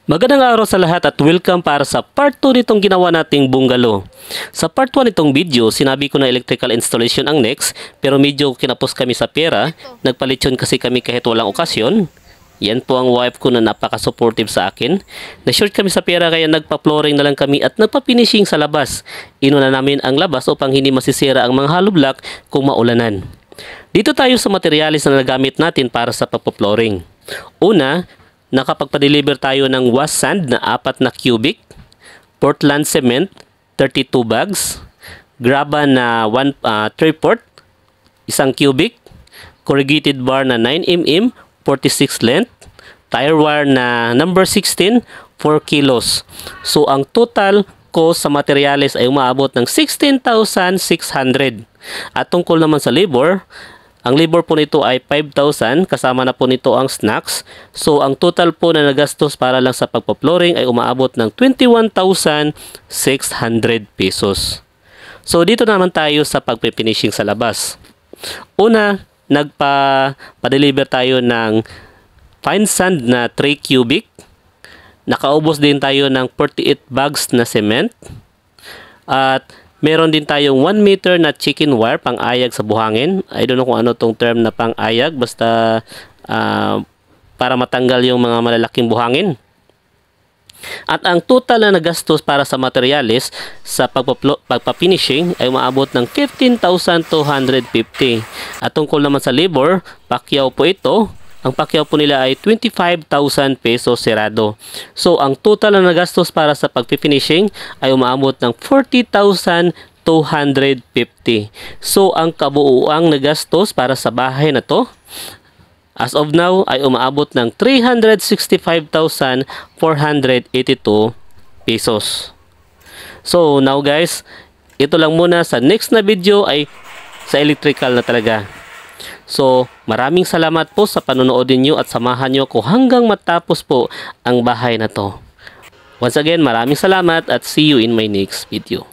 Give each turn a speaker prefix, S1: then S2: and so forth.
S1: Magandang araw sa lahat at welcome para sa part 2 nitong ginawa nating bungalow. Sa part 1 nitong video, sinabi ko na electrical installation ang next, pero medyo kinapos kami sa pera. Nagpalit yun kasi kami kahit walang okasyon. Yan po ang wife ko na napaka-supportive sa akin. Na-short kami sa pera kaya nagpa-flooring na lang kami at nagpa-finishing sa labas. Inuna namin ang labas upang hindi masisira ang mga hollow block kung maulanan. Dito tayo sa materialis na nagamit natin para sa pagpa-flooring. Una, nakapagpa-deliver tayo ng wash sand na 4 na cubic, Portland cement 32 bags, graba na 3/4, isang cubic, corrugated bar na 9 mm, 46 length, tire wire na number 16, 4 kilos. So ang total cost sa materials ay umaabot ng 16,600. At tungkol naman sa labor, ang labor po nito ay 5,000, kasama na po nito ang snacks. So, ang total po na nagastos para lang sa pagpa-flooring ay umaabot ng 21,600 pesos. So, dito naman tayo sa pagpe-finishing sa labas. Una, nagpa-deliver tayo ng fine sand na 3 cubic. Nakaubos din tayo ng 48 bags na cement. At meron din tayong 1 meter na chicken wire pang ayag sa buhangin. I don't know kung ano tong term na pang ayag. Basta para matanggal yung mga malalaking buhangin. At ang total na nagastos para sa materials sa pagpa-finishing ay umaabot ng 15,250. At tungkol naman sa labor, pakyaw po ito. Ang pakyaw po nila ay 25,000 pesos serado. So, ang total na nagastos para sa pag-finishing ay umaabot ng 40,250. So, ang kabuuang nagastos para sa bahay na to, as of now, ay umaabot ng 365,482 pesos. So, now guys, ito lang muna. Sa next na video ay sa electrical na talaga. So, maraming salamat po sa panonood niyo at samahan niyo ako hanggang matapos po ang bahay na to. Once again, maraming salamat at see you in my next video.